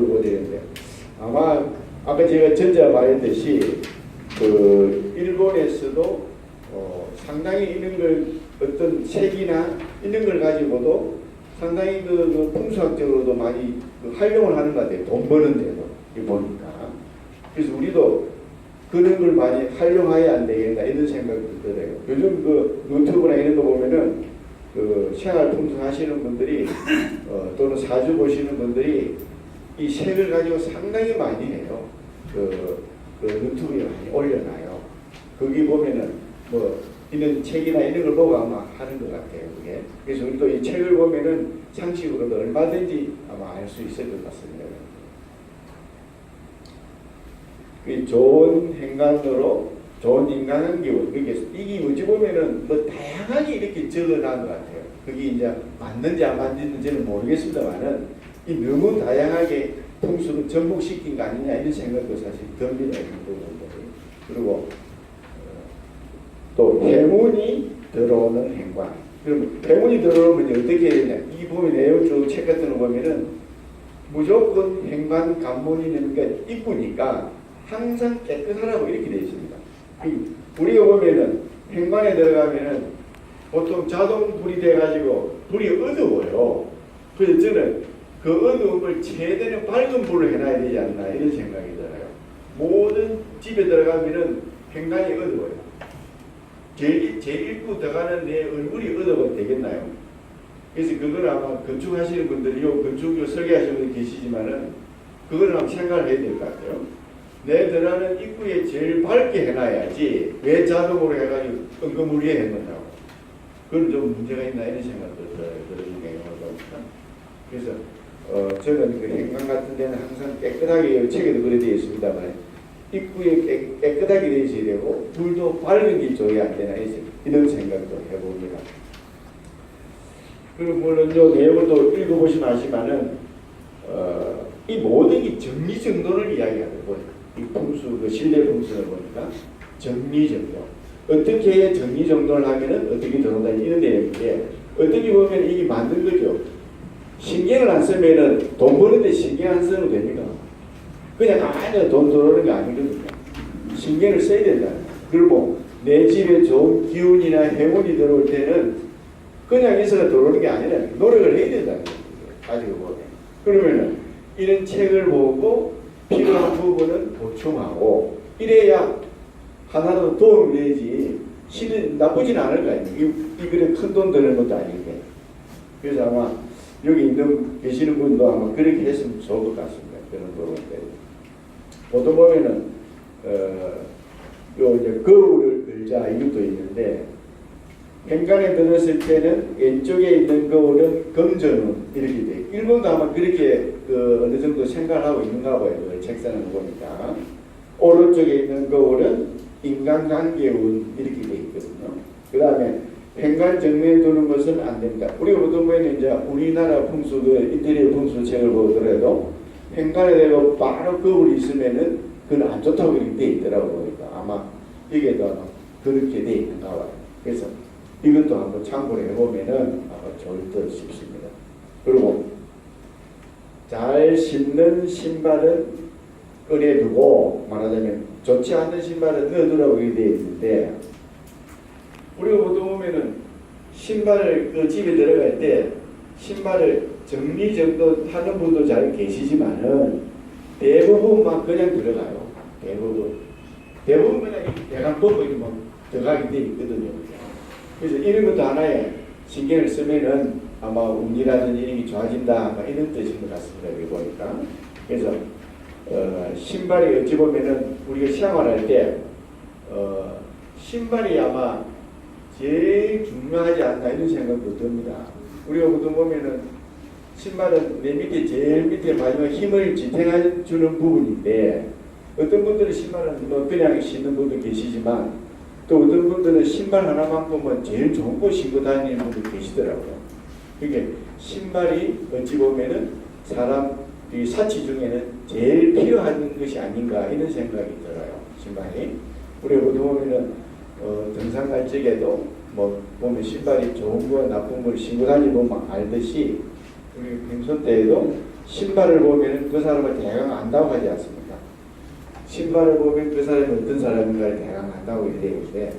보게 되는데 아마 아까 제가 전자 말했듯이 그 일본에서도 상당히 이런 걸 어떤 책이나 이런 걸 가지고도 상당히 그 풍수학적으로도 많이 활용을 하는 것 같아요. 돈 버는 데도 보니까. 그래서 우리도 그런 걸 많이 활용해야 안 되겠나 이런 생각도 들어요. 요즘 그 유튜브나 이런 거 보면은 그 생활 풍수 하시는 분들이 또는 사주 보시는 분들이 이 책을 가지고 상당히 많이 해요. 그 유튜브에 많이 올려놔요. 거기 보면은 뭐 이런 책이나 이런 걸 보고 아마 하는 것 같아요. 그게. 그래서 우리도 이 책을 보면은 상식으로도 얼마든지 아마 알 수 있을 것 같습니다. 그 좋은 행간으로 좋은 인간관계로 이게 어찌 보면은 뭐 다양하게 이렇게 적어놓은 것 같아요. 그게 이제 맞는지 안 맞는지는 모르겠습니다만은 이 너무 다양하게 풍수를 접목시킨 거 아니냐 이런 생각도 사실 듭니다. 그리고 또 해문이 들어오는 행관. 그러면 해문이 들어오면 이제 어떻게 해야 되냐? 이 보면 내용 쭉 책 같은 거 보면은 무조건 행관 관문이니까 입구니까 항상 깨끗하라고 이렇게 되어 있습니다. 우리가 보면은 행관에 들어가면은 보통 자동 불이 돼가지고 불이 어두워요. 그래서 저는 그 어두움을 최대한 밝은 불로 해놔야 되지 않나 이런 생각이 들어요. 모든 집에 들어가면은 행관이 어두워요. 제 입구 들어가는 내 얼굴이 어두워도 되겠나요? 그래서 그걸 아마 건축하시는 분들이 건축 설계하시는 분들이 계시지만은 그걸 한번 생각을 해야 될 것 같아요. 내 들어가는 입구에 제일 밝게 해놔야지 왜 자동으로 해가지고 엉금우리에 해놓냐고. 그건 좀 문제가 있나 이런 생각도 들어요. 그런 경우가 보니까. 그래서 저는 그 행관 같은 데는 항상 깨끗하게 책에도 그래 되어 있습니다만 입구에 깨끗하게 되어 있어야 되고 불도 밝은 게 줘야 안 되나 이런 생각도 해봅니다. 그리고 물론 이 내용을 또 읽어보시면 아시면은 이 모든 게 정리정돈을 이야기하거든요. 이 풍수, 그 실내 풍수를 보니까 정리정돈. 어떻게 해야 정리정돈을 하면은 어떻게 들어온다 이런 내용인데 어떻게 보면 이게 만든 거죠. 신경을 안 쓰면은 돈 버는데 신경 안 써도 됩니다. 그냥 가만히 돈 들어오는 게 아니거든요. 신경을 써야 된다. 그리고 내 집에 좋은 기운이나 행운이 들어올 때는 그냥 있어서 들어오는 게 아니라 노력을 해야 된다는 거예요. 가지고 보면. 그러면은 이런 책을 보고 필요한 부분은 보충하고 이래야 하나도 도움이 되지 실은 나쁘진 않을 거 아니에요. 이거는 큰 돈 드는 것도 아닌데. 그래서 아마 여기 계시는 분도 아마 그렇게 했으면 좋을 것 같습니다. 그런 부분들. 보통 보면은 요 이제 거울을 걸자 이것도 있는데 행간에 들었을 때는 왼쪽에 있는 거울은 금전운 이렇게 돼. 일본도 아마 그렇게 어느 정도 생각을 하고 있는가 봐요. 책상을 보니까 오른쪽에 있는 거울은 인간관계운 이렇게 돼 있거든요. 그 다음에 행간 정면에 두는 것은 안 됩니다. 우리가 보통 보면 이제 우리나라 풍수 인테리어 풍수 책을 보더라도 행간에 대고 바로 거울이 있으면은 그건 안 좋다고 이렇게 돼 있더라고요. 보니까 아마 여기에도 아마 그렇게 돼 있는가 봐요. 그래서 이것도 한번 참고를 해보면은 아마 좋을 듯 싶습니다. 그리고 잘 신는 신발은 꺼내두고 말하자면 좋지 않는 신발은 넣어두라고 되어 있는데 우리가 보통 보면은 신발을 그 집에 들어갈 때 신발을 정리정돈하는 분도 잘 계시지만은 대부분 막 그냥 들어가요. 대부분 그냥 대강 벗고 뭐 들어가게 돼 있거든요. 그래서 이런 것도 하나의 신경을 쓰면은 아마 운이라든지 이런 게 좋아진다 이런 뜻인 것 같습니다. 여기 보니까. 그래서 신발이 어찌 보면은 우리가 생활할 때 신발이 아마 제일 중요하지 않나 이런 생각도 듭니다. 우리가 보통 보면은 신발은 내 밑에 제일 밑에 마지막 힘을 지탱해 주는 부분인데 어떤 분들은 신발은 뭐 그냥 신는 분도 계시지만 또 어떤 분들은 신발 하나만큼은 제일 좋은 거 신고 다니는 분도 계시더라고요. 그게 신발이 어찌 보면은 사람 이 사치 중에는 제일 필요한 것이 아닌가 이런 생각이 들어요. 신발이. 우리가 보통 보면은 등산 갈 적에도 뭐 보면 신발이 좋은 거 나쁜 걸 신고 다니면 막 알듯이 우리 평소 때에도 신발을 보면 그 사람을 대강 안다고 하지 않습니까? 신발을 보면 그 사람이 어떤 사람인가를 대강 안다고 되어 있는데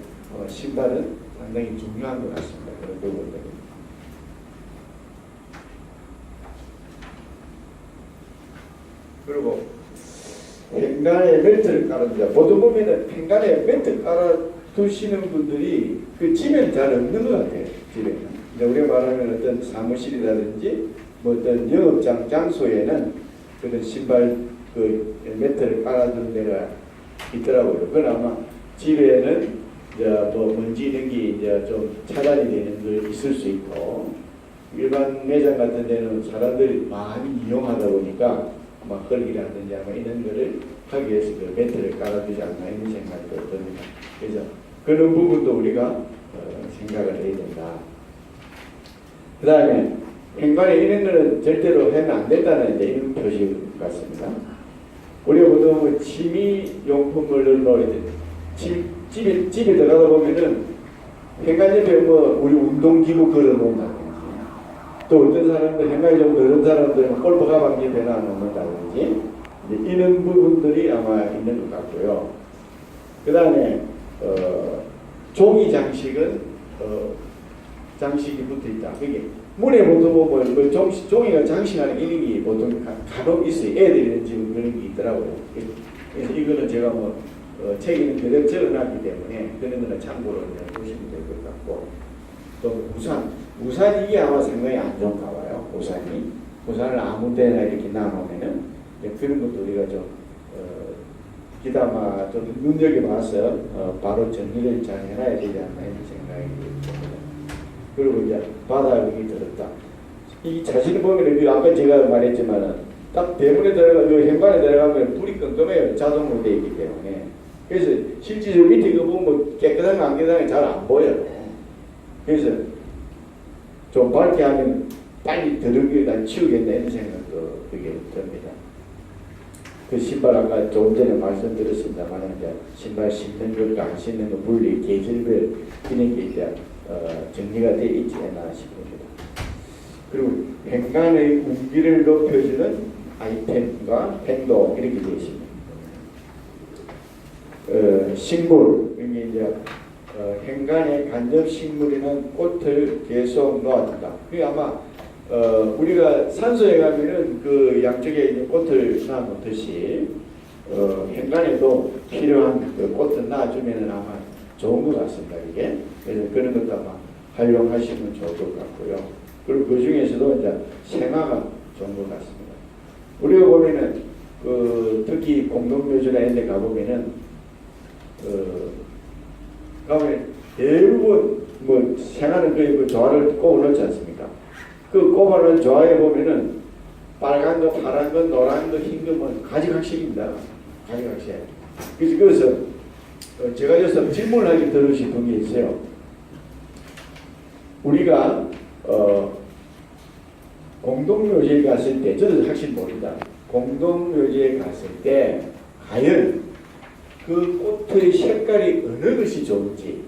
신발은 상당히 중요한 것 같습니다. 그런 부분들이. 그리고 행간에 멘트를 깔아두자. 보통 보면은 행간에 멘트 깔아두시는 분들이 그 집에는 잘 없는 것 같아요. 집에는. 이제 우리가 말하면 어떤 사무실이라든지 뭐 어떤 영업장 장소에는 그런 신발 그 매트를 깔아두는 데가 있더라고요. 그건 아마 집에는 이제 뭐 먼지 이런 게 이제 좀 차단이 되는 게 있을 수 있고 일반 매장 같은 데는 사람들이 많이 이용하다 보니까 아마 흙이라든지 아마 이런 거를 하기 위해서 그 매트를 깔아두지 않나 이런 생각이 듭니다. 그래서 그런 부분도 우리가 생각을 해야 된다. 그 다음에 행간에 이런 거는 절대로 하면 안 된다는 이제 이런 표시 같습니다. 우리가 보통 취미용품을 넣어야 돼. 집에 들어가다 보면은 행간 옆에 뭐 우리 운동기구 걸어 놓는다든지 또 어떤 사람들 행간이 좀 그런 사람들은 골프 가방 옆에 놔 놓는다든지 이런 부분들이 아마 있는 것 같고요. 그 다음에 종이 장식은 장식이 붙어 있다. 그게 문에 보통 보면 종이가 장식하는 기능이 보통 간혹 있어요. 애들이 지금 그런 게 있더라고요. 그래서 이거는 제가 뭐 책에는 그대로 적어놨기 때문에 그런 거는 참고로 보시면 될 것 같고 또 우산 이게 아마 상당히 안 좋은가 봐요. 우산을 아무 데나 이렇게 놔놓으면은 그런 것도 우리가 좀 기다마 좀 눈여겨봐서 바로 정리를 잘 해놔야 되지 않나 이런 생각이 듭니다. 그리고 이제 바닥이 들었다. 이 자신을 보면 아까 제가 말했지만은 딱 대문에 들어가고 현관에 들어가면 불이 끔끔해요. 자동으로 되어 있기 때문에. 그래서 실제로 밑에 그 보면 깨끗한 거 안 깨끗한 게 잘 안 보여요. 그래서 좀 밝게 하면 빨리 들어가게 치우겠다 이런 생각도 그게 듭니다. 그 신발 아까 조금 전에 말씀드렸습니다만 이제 신발 신는 것과 안 신는 것 분리 계절별 이런 게 이제 정리가 되어 있지 않나 싶습니다. 그리고 행간의 운기를 높여주는 아이템과 행동 이렇게 되어 있습니다. 식물 이게 이제 행간의 간접 식물이나 꽃을 계속 놓아둔다. 그게 아마 우리가 산소에 가면은 그 양쪽에 있는 꽃을 놔놓듯이 행간에도 필요한 그 꽃을 놔주면은 아마 좋은 것 같습니다. 이게 그래서 그런 것도 아마 활용하시면 좋을 것 같고요. 그리고 그 중에서도 이제 생화가 좋은 것 같습니다. 우리가 보면은 특히 공동묘지나 이런 데 가보면은 가면 대부분 뭐 생화는 그 조화를 꼽아놓지 않습니까? 그 꼽아놓은 조화에 보면은 빨간 거, 파란 거, 노란 거, 흰 거 뭐 가지각색입니다. 가지각색. 그래서 제가 여기서 질문을 하게 들으고 싶은 게 있어요. 우리가 공동묘지에 갔을 때 저도 확실히 모른다. 공동묘지에 갔을 때 과연 그 꽃의 색깔이 어느 것이 좋은지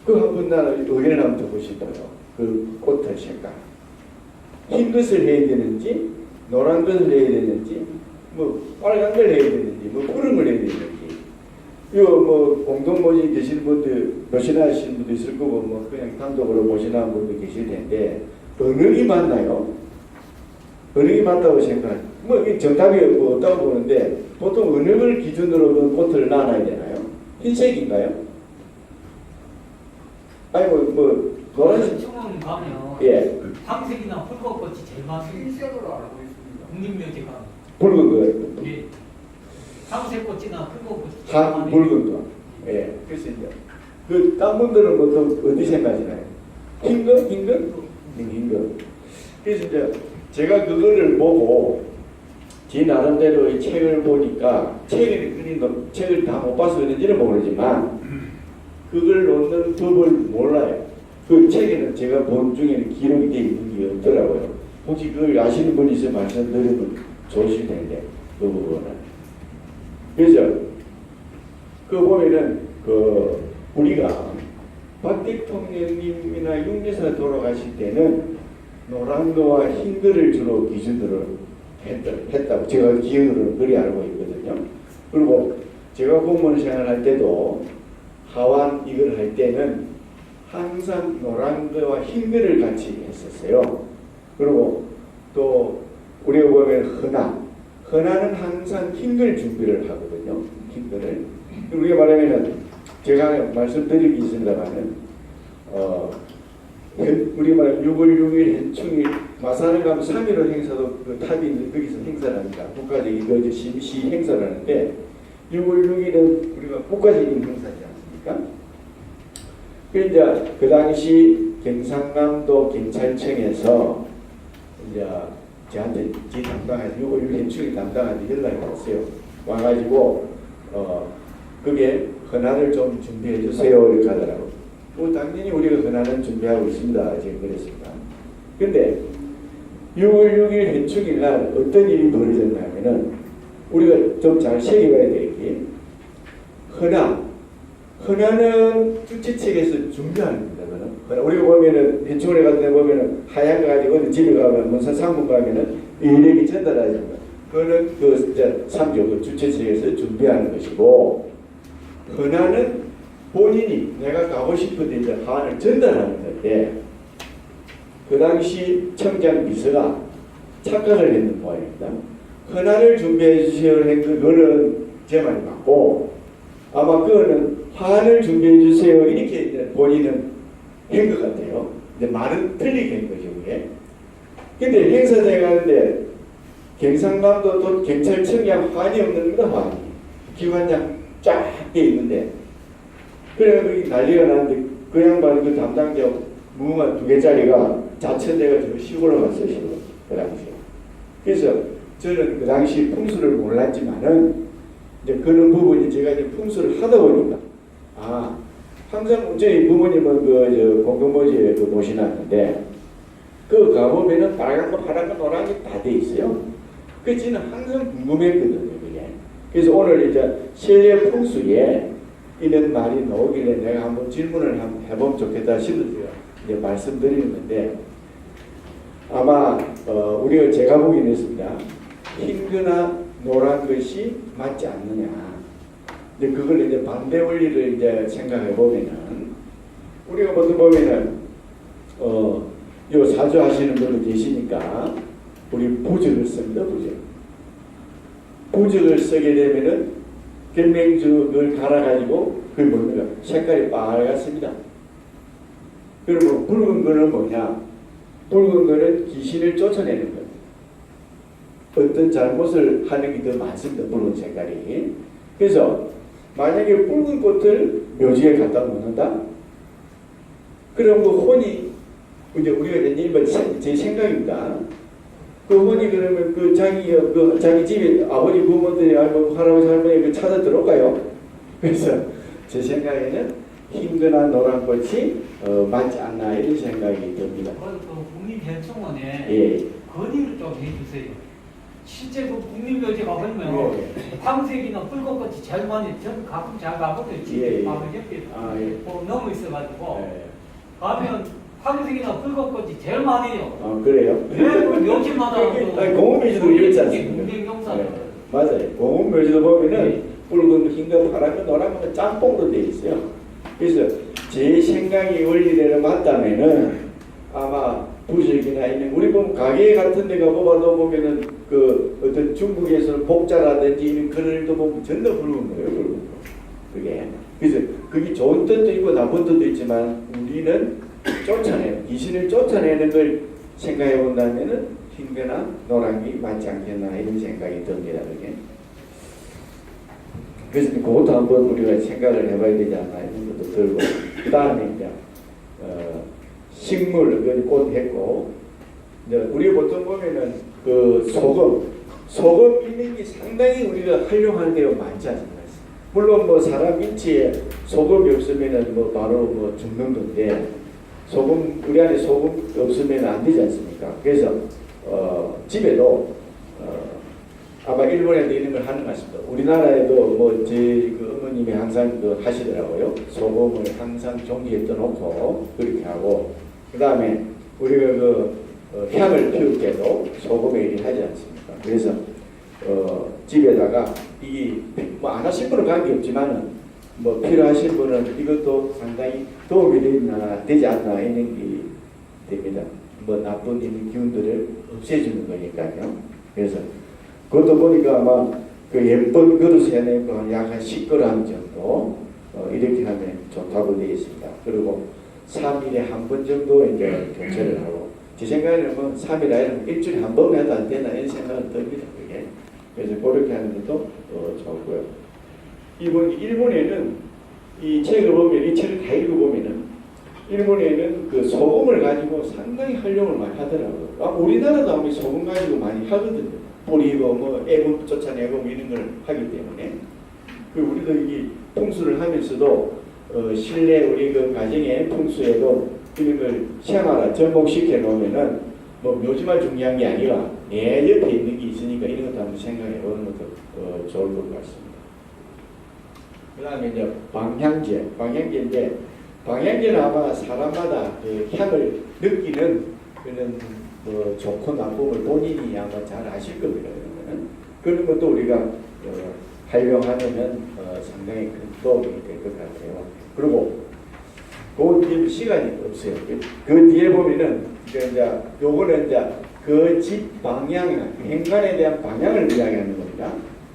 그 한번 나는 의견을 한번 듣고 싶어요. 그 꽃의 색깔. 흰 것을 해야 되는지 노란 것을 해야 되는지 뭐 빨간 걸 해야 되는지 뭐 푸른 걸 해야 되는지 이거 뭐 공동묘지에 계시는 분들 모신하시는 분도 있을 거고 뭐 그냥 단독으로 모신하는 분도 계실 텐데 어느 게 맞나요? 어느 게 맞다고 생각해요? 뭐 정답이 뭐 없다고 보는데 보통 어느 걸 기준으로 꽃을 나눠야 되나요? 흰색인가요? 아니 뭐 노란색 청원 가면 예 황색이나 붉은 꽃이 제일 많습니다. 흰색으로 알고 있습니다. 국립묘지 가면 붉은 거 예. 황색 꽃이나 붉은 꽃이 제일 다 많아요. 붉은 거. 예. 그래서 이제 그딴 분들은 보통 어디 생각하시나요? 흰 거? 흰 거? 흰 거. 그래서 이제 제가 그거를 보고 제 나름대로의 책을 보니까 책을 다 못 봐서 그런지는 모르지만 그걸 놓는 법을 몰라요. 그 책에는 제가 본 중에는 기록이 되어 있는 게 없더라고요. 혹시 그걸 아시는 분이 있으면 말씀드리면 좋으실 텐데 그 부분은. 그래서 그 보면은 우리가 박 대통령님이나 윤여사 돌아가실 때는 노란 거와 흰 거를 주로 기준으로 했다고 제가 기억으로는 그리 알고 있거든요. 그리고 제가 공무원 생활할 때도 하완 이걸 할 때는 항상 노란 거와 흰 거를 같이 했었어요. 그리고 또 우리가 보면 흔화는 항상 흰 걸 준비를 하거든요. 흰 거를. 우리가 말하면은 제가 말씀드릴 게 있습니다만은 우리 말 6월 6일 현충일 마산을 가면 3.15 행사도 그 탑이 있는 거기서 행사를 합니다. 국가적인 그 시 행사를 하는데 6월 6일은 우리가 국가적인 행사지 않습니까? 그러니까 그 당시 경상남도 경찰청에서 이제 저한테 지 담당해서 6월 6일 현충일 담당한테 연락이 왔어요. 와가지고 그게 헌화를 좀 준비해 주세요 이렇게 하더라고. 뭐 당연히 우리가 헌화는 준비하고 있습니다. 지금 그랬습니다. 근데 6월 6일 현충일 날 어떤 일이 벌어졌냐면은 우리가 좀 잘 새겨봐야 될 게 헌화는 주최 측에서 준비하는 겁니다. 그는 우리가 보면은 현충일에 같은 데 보면은 하얀 거 가지고 집에 가면 문산 상문 가면은 이력이 전달하잖아요. 그거는 그 3조 그 주최 측에서 준비하는 것이고 헌화는 본인이 내가 가고 싶은데 이제 하안을 전달하는 건데 그 당시 청장 비서가 착각을 했는 모양입니다. 헌화를 준비해 주세요 한 그거는 제 말이 맞고 아마 그거는 하안을 준비해 주세요 이렇게 이제 본인은 한 것 같아요. 근데 말은 틀리게 한 거죠 그게. 근데 행사장에 가는데 경상남도 또 경찰청장 환이 없는 거다 환이. 기관장 쫙 돼 있는데 그래 그 난리가 났는데 그 양반 그 담당자 무궁화 2개짜리가 자천돼가지고 시골로 갔어요 시골 그 당시에. 그래서 저는 그 당시 풍수를 몰랐지만은 이제 그런 부분이 제가 이제 풍수를 하다 보니까 항상 저희 부모님은 그 공동모지에 그 모시놨는데 그 가보면은 빨간 거 파란 거 노란 게 다 돼 있어요. 그 저는 항상 궁금했거든요 그게. 그래서 오늘 이제 실내 풍수에 이런 말이 나오길래 내가 한번 질문을 한번 해보면 좋겠다 싶어서 이제 말씀드리는 건데 아마 우리가 제가 보기는 했습니다. 흰 거나 노란 것이 맞지 않느냐. 근데 그걸 이제 반대 원리를 이제 생각해 보면은 우리가 보통 보면은 요 사주 하시는 분들 계시니까 우리 부적을 씁니다. 부적을 쓰게 되면은 결맹죽을 갈아가지고 그게 뭡니까? 색깔이 빨갛습니다. 그리고 붉은 거는 뭐냐? 붉은 거는 귀신을 쫓아내는 거예요. 어떤 잘못을 하는 게 더 많습니다. 붉은 색깔이. 그래서 만약에 붉은 꽃을 묘지에 갖다 놓는다? 그럼 그 혼이 이제 우리가 이제 일반 제 생각입니다. 그 혼이 그러면 그 자기 집에 아버지 부모들이 알고 할아버지 할머니 그 찾아 들어올까요? 그래서 제 생각에는 흰거나 노란 꽃이 맞지 않나 이런 생각이 듭니다. 그 국립현충원에 예. 건의를 좀 해주세요. 실제 그 국립묘지 가보면 황색이나 붉은꽃이 제일 많이 저는 가끔 잘 가보면 집에 가면 옆에 넘어 있어가지고 가면 황색이나 붉은꽃이 제일 많이 해요. 그래요? 네, 묘지마다 공원묘지도 이렇지 않습니까? 국립경사는 맞아요. 공원묘지도 보면은 붉은, 흰거, 파란 거, 노란 거 짬뽕으로 돼 있어요. 그래서 제 생각이 원리대로 맞다면은 아마 부적이나 있는 우리 보면 가게 같은 데가 뽑아도 보면은 그 어떤 중국에서는 복자라든지 이런 글도 보면 전부 붉은 거예요. 붉은 거. 그게. 그래서 그게 좋은 뜻도 있고 나쁜 뜻도 있지만 우리는 쫓아내는 귀신을 쫓아내는 걸 생각해 본다면은 흰거나 노란 게 맞지 않겠나 이런 생각이 듭니다. 그게. 그래서 그것도 한번 우리가 생각을 해봐야 되지 않나 이런 것도 들고 그 다음에 이제 식물 꽃 했고 이제 우리 보통 보면은 그 소금 있는 게 상당히 우리가 활용하는 데가 많지 않습니까? 물론 뭐 사람 인체에 소금이 없으면은 뭐 바로 뭐 죽는 건데 소금 우리 안에 소금 없으면 안 되지 않습니까? 그래서 집에도 아마 일본에도 이런 걸 하는 것 같습니다. 우리나라에도 뭐 제 그 어머님이 항상 그 하시더라고요. 소금을 항상 종이에 떠놓고 그렇게 하고 그 다음에 우리가 그 향을 피울 때도 소금에 일을 하지 않습니까? 그래서 집에다가 이 뭐 안 하신 분은 관계없지만은 뭐 필요하신 분은 이것도 상당히 도움이 되지 않나 이런 게 됩니다. 뭐 나쁜 이런 기운들을 없애주는 거니까요. 그래서 그것도 보니까 아마 그 예쁜 그릇에 내고 약 한 10g 정도 이렇게 하면 좋다고 되어 있습니다. 그리고 3일에 한 번 정도 이제 교체를 하고 제 생각에는 뭐 3일 아니면 일주일에 한 번 해도 안 되나 이런 생각은 듭니다. 그게. 그래서 그렇게 하는 것도 좋고요. 일본에는 이 책을 보면 이 책을 다 읽어보면은 일본에는 그 소금을 가지고 상당히 활용을 많이 하더라고요. 우리나라도 아마 소금 가지고 많이 하거든요. 뿌리고 뭐 애분 쫓아내고 뭐 이런 걸 하기 때문에 그 우리도 이 풍수를 하면서도 실내 우리 그 가정의 풍수에도 이런 걸 생활화 접목시켜 놓으면은 뭐 묘지만 중요한 게 아니라 내 옆에 있는 게 있으니까 이런 것도 한번 생각해 보는 것도 좋을 것 같습니다. 그 다음에 이제 방향제인데 방향제는 아마 사람마다 그 향을 느끼는 그런 뭐 좋고 나쁨을 본인이 아마 잘 아실 겁니다. 그런 것도 우리가 활용하면 상당히 큰 도움이 될 것 같아요. 그리고 그 뒤에 시간이 없어요. 그 뒤에 보면은 이제 요거는 이제 그 집 방향, 현관에 대한 방향을 이야기하는 겁니다.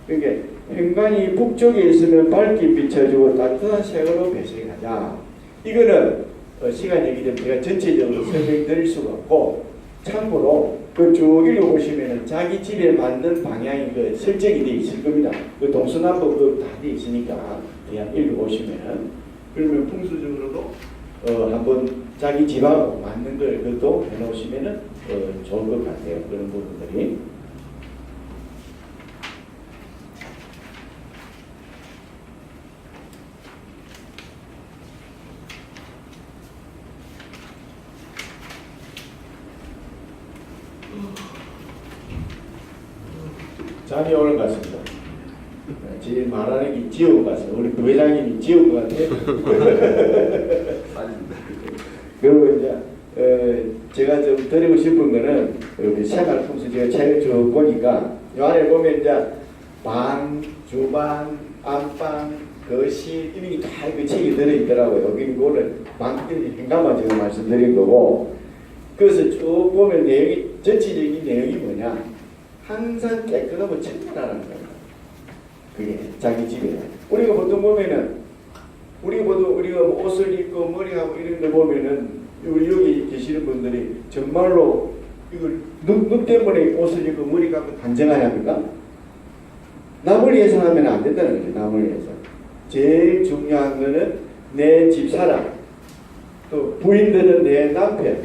그러니까 현관이 북쪽에 있으면 밝게 비춰주고 따뜻한 색으로 배색하자. 이거는 시간 얘기 때문에 제가 전체적으로 설명드릴 수가 없고 참고로 그 쭉 읽어보시면은 자기 집에 맞는 방향이 그 설정이 되어 있을 겁니다. 그 동서남북 그 다 되어 있으니까 그냥 읽어보시면은 그러면 풍수적으로도 한번 자기 집하고 맞는 걸 그것도 해놓으시면은 좋을 것 같아요. 그런 부분들이. 잠이 오는 것 같습니다. 제 말하는 게 지옥 같습니다. 우리 부회장님이 지옥 것 같아요. 그리고 이제 제가 좀 드리고 싶은 거는 여기 생활풍수 제가 책을 쭉 보니까 이 안에 보면 이제 방, 주방, 안방, 거실 이런 게 다 그 책이 들어있더라고요. 여기 이거는 방들이 현관만 제가 말씀드린 거고 그래서 쭉 보면 내용이 전체적인 내용이 뭐냐 항상 깨끗하고 청결하라는 거예요. 그게 자기 집에. 우리가 보통 보면은 우리가 뭐 옷을 입고 머리하고 이런 걸 보면은 우리 여기 계시는 분들이 정말로 이걸 눈 때문에 옷을 입고 머리 감고 단정해야 합니까? 남을 위해서 하면 안 된다는 거죠. 남을 위해서. 제일 중요한 거는 내 집사람, 또 부인들은 내 남편.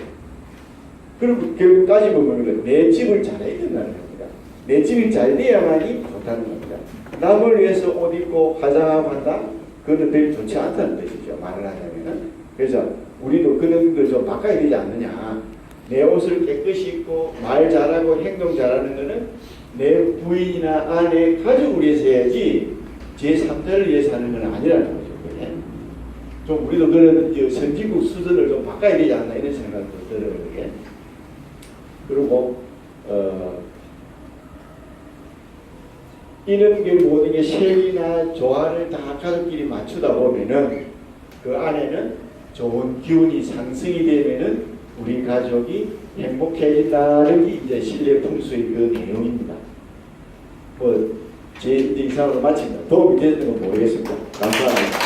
그리고 결국 따지보면 내 집을 잘해야 된다는 겁니다. 내 집이 잘 돼야만이 좋다는 겁니다. 남을 위해서 옷 입고 화장하고 한다? 그건 별로 좋지 않다는 뜻이죠. 말을 하자면은. 그래서 우리도 그런 걸 좀 바꿔야 되지 않느냐. 내 옷을 깨끗이 입고 말 잘하고 행동 잘하는 거는 내 부인이나 아내, 가족을 위해서 해야지 제3자를 위해서 하는 건 아니라는 거죠. 그게. 좀 우리도 그런 선진국 수준을 좀 바꿔야 되지 않나 이런 생각도 들어요. 그게. 그리고 이런 게 모든 게 색이나 조화를 다 가족끼리 맞추다 보면은 그 안에는 좋은 기운이 상승이 되면은 우리 가족이 행복해진다는 게 이제 실내 풍수의 그 내용입니다. 뭐 제 이상으로 마칩니다. 도움이 되는 건 모르겠습니다. 감사합니다.